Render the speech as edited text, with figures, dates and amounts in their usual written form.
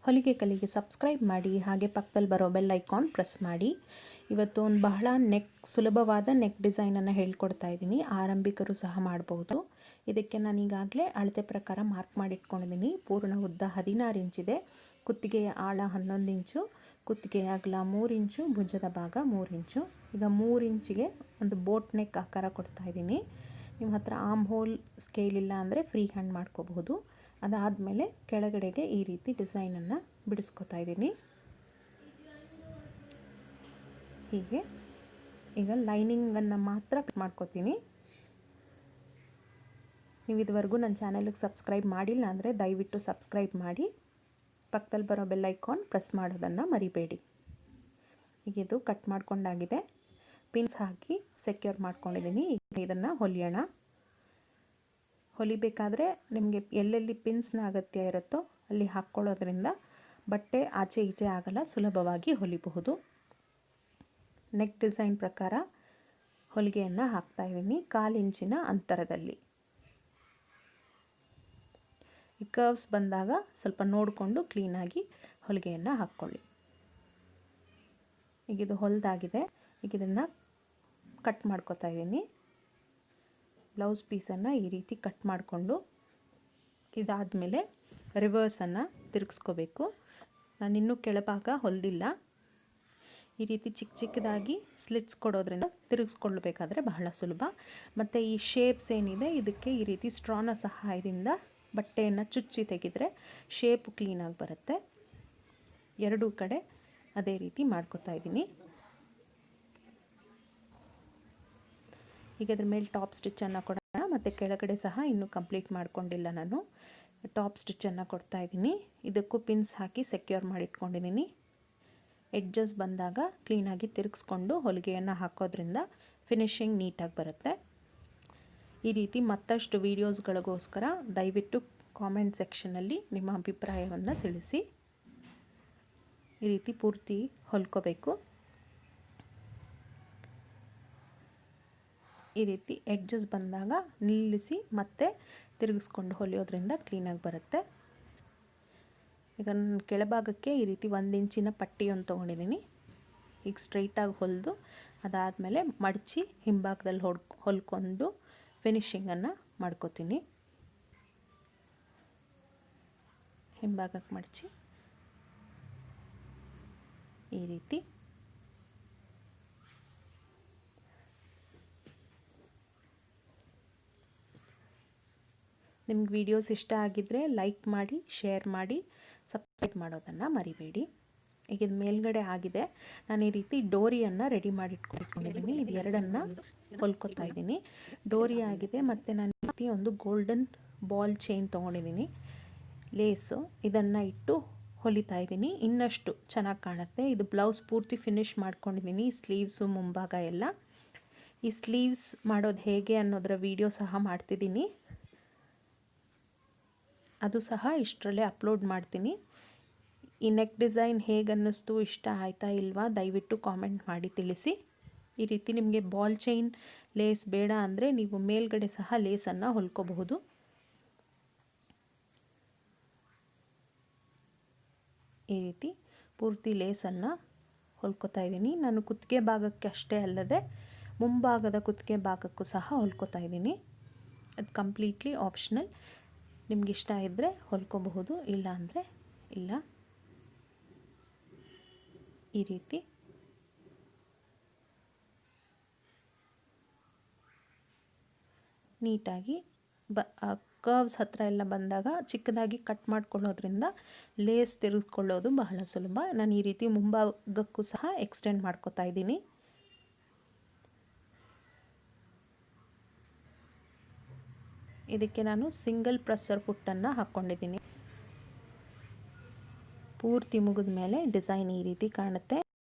ಹೊಲಿಗೆ ಕಲಿಗೆ ಸಬ್ಸ್ಕ್ರೈಬ್ ಮಾಡಿ, ಹಾಗೆ ಪಕ್ಕದಲ್ಲಿ ಬರೋ ಬೆಲ್ ಐಕಾನ್ ಪ್ರೆಸ್ ಮಾಡಿ. ಇವತ್ತು ಒಂದು ಬಹಳ ಸುಲಭವಾದ ನೆಕ್ ಡಿಸೈನನ್ನು ಹೇಳ್ಕೊಡ್ತಾ ಇದ್ದೀನಿ. ಆರಂಭಿಕರು ಸಹ ಮಾಡಬಹುದು. ಇದಕ್ಕೆ ನಾನು ಈಗಾಗಲೇ ಅಳತೆ ಪ್ರಕಾರ ಮಾರ್ಕ್ ಮಾಡಿಟ್ಕೊಂಡಿದ್ದೀನಿ. ಪೂರ್ಣ ಉದ್ದ 16 ಇಂಚಿದೆ, ಕುತ್ತಿಗೆಯ ಆಳ 11 ಇಂಚು, ಕುತ್ತಿಗೆಯ ಅಗಲ 3 ಇಂಚು, ಭುಜದ ಭಾಗ 3 ಇಂಚು. ಈಗ 3 ಇಂಚಿಗೆ ಒಂದು ಬೋಟ್ ನೆಕ್ ಆಕಾರ ಕೊಡ್ತಾ ಇದ್ದೀನಿ. ನಿಮ್ಮ ಹತ್ರ ಆರ್ಮ್ ಹೋಲ್ ಸ್ಕೇಲ್ ಇಲ್ಲ ಅಂದರೆ ಫ್ರೀ ಹ್ಯಾಂಡ್ ಮಾಡ್ಕೋಬಹುದು. ಅದಾದಮೇಲೆ ಕೆಳಗಡೆಗೆ ಈ ರೀತಿ ಡಿಸೈನನ್ನು ಬಿಡಿಸ್ಕೊತಾ ಇದ್ದೀನಿ. ಹೀಗೆ ಈಗ ಲೈನಿಂಗನ್ನು ಮಾತ್ರ ಮಾಡ್ಕೋತೀನಿ. ನೀವು ಇದುವರೆಗೂ ನನ್ನ ಚಾನಲ್ಗೆ ಸಬ್ಸ್ಕ್ರೈಬ್ ಮಾಡಿಲ್ಲ ಅಂದರೆ ದಯವಿಟ್ಟು ಸಬ್ಸ್ಕ್ರೈಬ್ ಮಾಡಿ, ಪಕ್ಕದಲ್ಲಿ ಬರೋ ಬೆಲ್ ಐಕಾನ್ ಪ್ರೆಸ್ ಮಾಡೋದನ್ನು ಮರಿಬೇಡಿ. ಈಗ ಇದು ಕಟ್ ಮಾಡ್ಕೊಂಡಾಗಿದೆ. ಪಿನ್ಸ್ ಹಾಕಿ ಸೆಕ್ಯೂರ್ ಮಾಡ್ಕೊಂಡಿದ್ದೀನಿ. ಈಗ ಇದನ್ನು ಹೊಲಿಯೋಣ. ಹೊಲಿಬೇಕಾದ್ರೆ ನಿಮಗೆ ಎಲ್ಲೆಲ್ಲಿ ಪಿನ್ಸ್ನ ಅಗತ್ಯ ಇರುತ್ತೋ ಅಲ್ಲಿ ಹಾಕ್ಕೊಳ್ಳೋದ್ರಿಂದ ಬಟ್ಟೆ ಆಚೆ ಈಚೆ ಆಗಲ್ಲ, ಸುಲಭವಾಗಿ ಹೊಲಿಬಹುದು. ನೆಕ್ ಡಿಸೈನ್ ಪ್ರಕಾರ ಹೊಲಿಗೆಯನ್ನು ಹಾಕ್ತಾ ಇದ್ದೀನಿ 1/4 ಇಂಚಿನ ಅಂತರದಲ್ಲಿ. ಈ ಕರ್ವ್ಸ್ ಬಂದಾಗ ಸ್ವಲ್ಪ ನೋಡಿಕೊಂಡು ಕ್ಲೀನಾಗಿ ಹೊಲಿಗೆಯನ್ನು ಹಾಕ್ಕೊಳ್ಳಿ. ಈಗ ಇದು ಹೊಲಿದಾಗಿದೆ. ಈಗ ಇದನ್ನು ಕಟ್ ಮಾಡ್ಕೊತಾ ಇದ್ದೀನಿ. ಬ್ಲೌಸ್ ಪೀಸನ್ನು ಈ ರೀತಿ ಕಟ್ ಮಾಡಿಕೊಂಡು ಇದಾದಮೇಲೆ ರಿವರ್ಸನ್ನು ತಿರುಗಿಸ್ಕೋಬೇಕು. ನಾನಿನ್ನೂ ಕೆಳಭಾಗ ಹೊಲಿದಿಲ್ಲ. ಈ ರೀತಿ ಚಿಕ್ಕ ಚಿಕ್ಕದಾಗಿ ಸ್ಲಿಟ್ಸ್ ಕೊಡೋದ್ರಿಂದ ತಿರುಗಿಸ್ಕೊಳ್ಬೇಕಾದ್ರೆ ಬಹಳ ಸುಲಭ. ಮತ್ತು ಈ ಶೇಪ್ಸ್ ಏನಿದೆ ಇದಕ್ಕೆ ಈ ರೀತಿ ಸ್ಟ್ರಾನ ಸಹಾಯದಿಂದ ಬಟ್ಟೆಯನ್ನು ಚುಚ್ಚಿ ತೆಗೆದರೆ ಶೇಪ್ ಕ್ಲೀನಾಗಿ ಬರುತ್ತೆ. ಎರಡೂ ಕಡೆ ಅದೇ ರೀತಿ ಮಾಡ್ಕೊತಾ ಇದ್ದೀನಿ. ಈಗ ಅದ್ರ ಮೇಲೆ ಟಾಪ್ ಸ್ಟಿಚ್ಚನ್ನು ಕೊಡೋಣ. ಮತ್ತು ಕೆಳಗಡೆ ಸಹ ಇನ್ನೂ ಕಂಪ್ಲೀಟ್ ಮಾಡ್ಕೊಂಡಿಲ್ಲ. ನಾನು ಟಾಪ್ ಸ್ಟಿಚ್ಚನ್ನು ಕೊಡ್ತಾ ಇದ್ದೀನಿ. ಇದಕ್ಕೂ ಪಿನ್ಸ್ ಹಾಕಿ ಸೆಕ್ಯೂರ್ ಮಾಡಿಟ್ಕೊಂಡಿದ್ದೀನಿ. ಎಡ್ಜಸ್ ಬಂದಾಗ ಕ್ಲೀನಾಗಿ ತಿರುಗಿಸ್ಕೊಂಡು ಹೊಲಿಗೆಯನ್ನು ಹಾಕೋದ್ರಿಂದ ಫಿನಿಶಿಂಗ್ ನೀಟಾಗಿ ಬರುತ್ತೆ. ಈ ರೀತಿ ಮತ್ತಷ್ಟು ವೀಡಿಯೋಸ್ಗಳಿಗೋಸ್ಕರ ದಯವಿಟ್ಟು ಕಾಮೆಂಟ್ ಸೆಕ್ಷನಲ್ಲಿ ನಿಮ್ಮ ಅಭಿಪ್ರಾಯವನ್ನು ತಿಳಿಸಿ. ಈ ರೀತಿ ಪೂರ್ತಿ ಹೊಲ್ಕೋಬೇಕು. ಈ ರೀತಿ ಎಡ್ಜಸ್ ಬಂದಾಗ ನಿಲ್ಲಿಸಿ ಮತ್ತೆ ತಿರುಗಿಸ್ಕೊಂಡು ಹೊಲಿಯೋದ್ರಿಂದ ಕ್ಲೀನಾಗಿ ಬರುತ್ತೆ. ಈಗ ನಾನು ಕೆಳಭಾಗಕ್ಕೆ ಈ ರೀತಿ 1 ಇಂಚಿನ ಪಟ್ಟಿಯನ್ನು ತೊಗೊಂಡಿದ್ದೀನಿ. ಈಗ ಸ್ಟ್ರೈಟಾಗಿ ಹೊಲಿದು ಅದಾದಮೇಲೆ ಮಡಚಿ ಹಿಂಭಾಗದಲ್ಲಿ ಹೊಲ್ಕೊಂಡು ಫಿನಿಶಿಂಗನ್ನು ಮಾಡ್ಕೋತೀನಿ. ಹಿಂಭಾಗಕ್ಕೆ ಮಡಚಿ ಈ ರೀತಿ. ನಿಮ್ಗೆ ವಿಡಿಯೋಸ್ ಇಷ್ಟ ಆಗಿದ್ದರೆ ಲೈಕ್ ಮಾಡಿ, ಶೇರ್ ಮಾಡಿ, ಸಬ್ಸ್ಕ್ರೈಬ್ ಮಾಡೋದನ್ನು ಮರಿಬೇಡಿ. ಈಗ ಇದು ಮೇಲ್ಗಡೆ ಆಗಿದೆ. ನಾನು ಈ ರೀತಿ ಡೋರಿಯನ್ನು ರೆಡಿ ಮಾಡಿ ಇಟ್ಕೊಂಡಿದ್ದೀನಿ. ಇದು ಎರಡನ್ನು ಹೊಲ್ಕೊತಾ ಇದ್ದೀನಿ. ಡೋರಿ ಆಗಿದೆ. ಮತ್ತು ನಾನು ಈ ರೀತಿ ಒಂದು ಗೋಲ್ಡನ್ ಬಾಲ್ ಚೈನ್ ತೊಗೊಂಡಿದ್ದೀನಿ, ಲೇಸು. ಇದನ್ನು ಇಟ್ಟು ಹೊಲಿತಾ ಇದ್ದೀನಿ. ಇನ್ನಷ್ಟು ಚೆನ್ನಾಗಿ ಕಾಣುತ್ತೆ. ಇದು ಬ್ಲೌಸ್ ಪೂರ್ತಿ ಫಿನಿಶ್ ಮಾಡ್ಕೊಂಡಿದ್ದೀನಿ. ಸ್ಲೀವ್ಸು ಮುಂಭಾಗ ಎಲ್ಲ. ಈ ಸ್ಲೀವ್ಸ್ ಮಾಡೋದು ಹೇಗೆ ಅನ್ನೋದರ ವಿಡಿಯೋ ಸಹ ಮಾಡ್ತಿದ್ದೀನಿ. ಅದು ಸಹ ಇಷ್ಟರಲ್ಲೇ ಅಪ್ಲೋಡ್ ಮಾಡ್ತೀನಿ. ಈ ನೆಕ್ ಡಿಸೈನ್ ಹೇಗೆ ಅನ್ನಿಸ್ತು, ಇಷ್ಟ ಆಯಿತಾ ಇಲ್ವಾ ದಯವಿಟ್ಟು ಕಾಮೆಂಟ್ ಮಾಡಿ ತಿಳಿಸಿ. ಈ ರೀತಿ ನಿಮಗೆ ಬಾಲ್ ಚೈನ್ ಲೇಸ್ ಬೇಡ ಅಂದರೆ ನೀವು ಮೇಲ್ಗಡೆ ಸಹ ಲೇಸನ್ನು ಹೊಲ್ಕೋಬಹುದು. ಈ ರೀತಿ ಪೂರ್ತಿ ಲೇಸನ್ನು ಹೊಲ್ಕೋತಾ ಇದ್ದೀನಿ. ನಾನು ಕುತ್ತಿಗೆ ಭಾಗಕ್ಕೆ ಅಷ್ಟೇ ಅಲ್ಲದೆ ಮುಂಭಾಗದ ಕುತ್ತಿಗೆ ಭಾಗಕ್ಕೂ ಸಹ ಹೊಲ್ಕೋತಾ ಇದ್ದೀನಿ. ಅದು ಕಂಪ್ಲೀಟ್ಲಿ ಆಪ್ಷನಲ್. ನಿಮಗಿಷ್ಟ ಇದ್ದರೆ ಹೊಲ್ಕೋಬಹುದು, ಇಲ್ಲ ಅಂದರೆ ಇಲ್ಲ. ಈ ರೀತಿ ನೀಟಾಗಿ ಕರ್ವ್ಸ್ ಹತ್ರ ಎಲ್ಲ ಬಂದಾಗ ಚಿಕ್ಕದಾಗಿ ಕಟ್ ಮಾಡ್ಕೊಳ್ಳೋದ್ರಿಂದ ಲೇಸ್ ತಿರುಗಿಸ್ಕೊಳ್ಳೋದು ಬಹಳ ಸುಲಭ. ನಾನು ಈ ರೀತಿ ಮುಂಭಾಗಕ್ಕೂ ಸಹ ಎಕ್ಸ್ಟೆಂಡ್ ಮಾಡ್ಕೋತಾ ಇದ್ದೀನಿ. ಇದಕ್ಕೆ ನಾನು ಸಿಂಗಲ್ ಪ್ರೆಸ್ಸರ್ ಫುಟ್ಟನ್ನು ಹಾಕ್ಕೊಂಡಿದ್ದೀನಿ. ಪೂರ್ತಿ ಮುಗಿದ ಮೇಲೆ ಡಿಸೈನ್ ಈ ರೀತಿ ಕಾಣುತ್ತೆ.